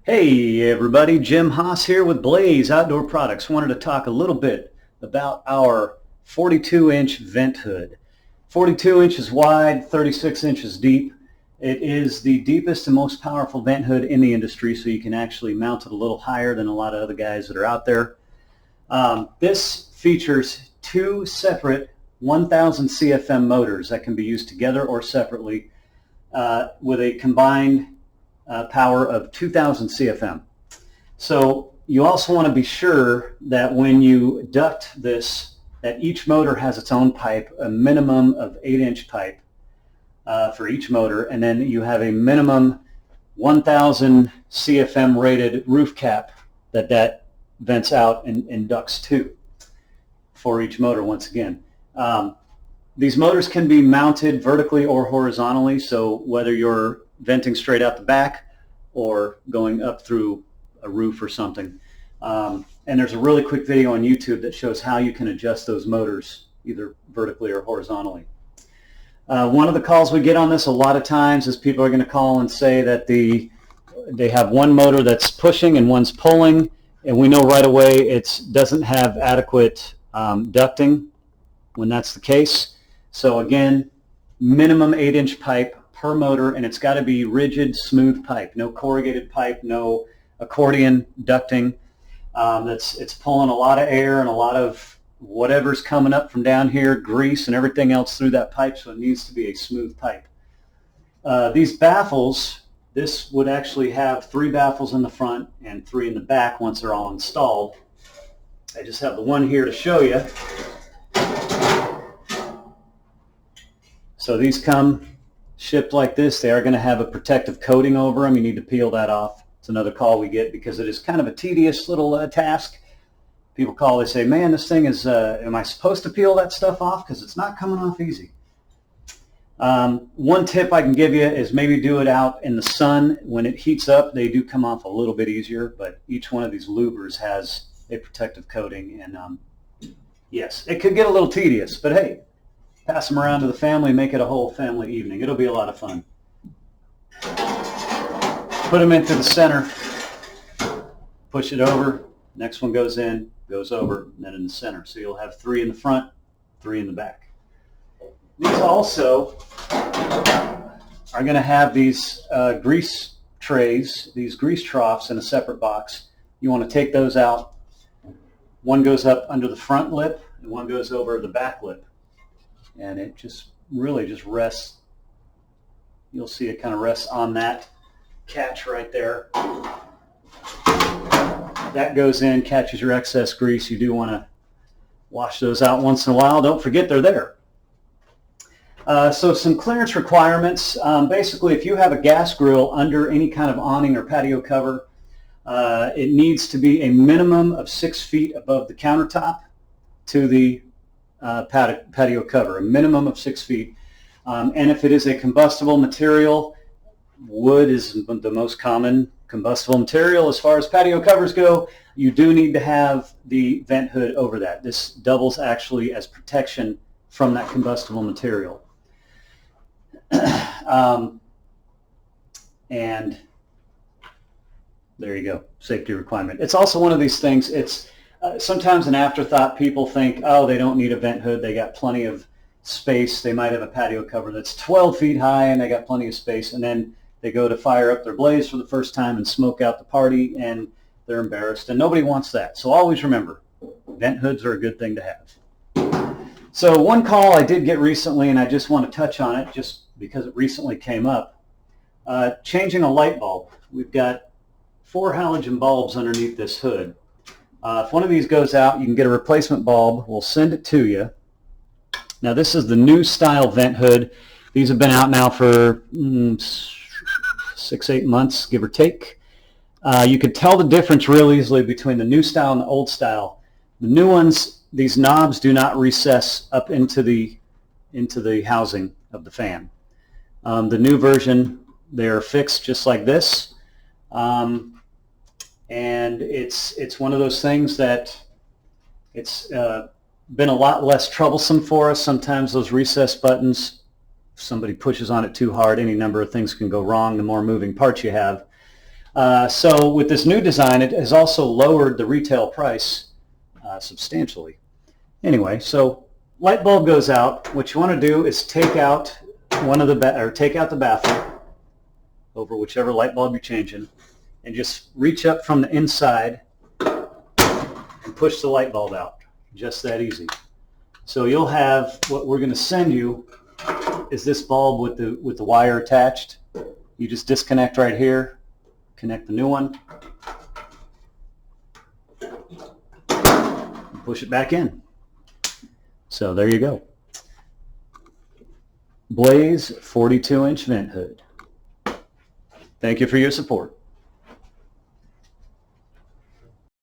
Hey everybody, Jim Haas here with Blaze Outdoor Products. Wanted to talk a little bit about our 42-inch vent hood. 42 inches wide, 36 inches deep. It is the deepest and most powerful vent hood in the industry, so you can actually mount it a little higher than a lot of other guys that are out there. This features two separate 1000 CFM motors that can be used together or separately with a combined power of 2000 CFM. So you also want to be sure that when you duct this, that each motor has its own pipe, a minimum of 8-inch pipe for each motor, and then you have a minimum 1000 CFM rated roof cap that vents out and ducts to for each motor once again. These motors can be mounted vertically or horizontally, so whether you're venting straight out the back or going up through a roof or something. And there's a really quick video on YouTube that shows how you can adjust those motors either vertically or horizontally. One of the calls we get on this a lot of times is people are going to call and say that they have one motor that's pushing and one's pulling, and we know right away it doesn't have adequate ducting when that's the case. So again, minimum 8-inch pipe per motor, and it's got to be rigid, smooth pipe. No corrugated pipe, no accordion ducting. It's pulling a lot of air and a lot of whatever's coming up from down here, grease and everything else through that pipe, so it needs to be a smooth pipe. These baffles, this would actually have 3 baffles in the front and 3 in the back once they're all installed. I just have the one here to show you. So these come shipped like this. They are going to have a protective coating over them. You need to peel that off. It's another call we get because it is kind of a tedious little task. People call, they say, man, this thing is, am I supposed to peel that stuff off? Because it's not coming off easy. One tip I can give you is maybe do it out in the sun. When it heats up, they do come off a little bit easier, but each one of these louvers has a protective coating. And yes, it could get a little tedious, but hey, pass them around to the family, make it a whole family evening. It'll be a lot of fun. Put them into the center, push it over, next one goes in, goes over, and then in the center. So you'll have 3 in the front, 3 in the back. These also are going to have these grease trays, these grease troughs in a separate box. You want to take those out. One goes up under the front lip, and one goes over the back lip. And it just really just rests. You'll see it kind of rests on that catch right there. That goes in, catches your excess grease. You do want to wash those out once in a while. Don't forget they're there. So some clearance requirements. Basically, if you have a gas grill under any kind of awning or patio cover, it needs to be a minimum of 6 feet above the countertop to the patio cover, a minimum of 6 feet. And if it is a combustible material, wood is the most common combustible material as far as patio covers go. You do need to have the vent hood over that. This doubles actually as protection from that combustible material. And there you go, safety requirement. It's also one of these things, it's sometimes an afterthought. People think, oh, they don't need a vent hood. They got plenty of space. They might have a patio cover that's 12 feet high and they got plenty of space. And then they go to fire up their blaze for the first time and smoke out the party, and they're embarrassed. And nobody wants that. So always remember, vent hoods are a good thing to have. So one call I did get recently, and I just want to touch on it just because it recently came up. Changing a light bulb. We've got 4 halogen bulbs underneath this hood. If one of these goes out, you can get a replacement bulb. We'll send it to you. Now this is the new style vent hood. These have been out now for 6-8 months, give or take. You could tell the difference real easily between the new style and the old style. The new ones, these knobs do not recess up into the housing of the fan. The new version, they are fixed just like this. And it's one of those things that it's been a lot less troublesome for us. Sometimes those recess buttons, if somebody pushes on it too hard, any number of things can go wrong the more moving parts you have. So with this new design, it has also lowered the retail price substantially. Anyway, so light bulb goes out. What you want to do is take out take out the baffle over whichever light bulb you're changing, and just reach up from the inside and push the light bulb out. Just that easy. So you'll have, what we're going to send you is this bulb with the wire attached. You just disconnect right here, connect the new one, and push it back in. So there you go. Blaze 42-inch vent hood. Thank you for your support.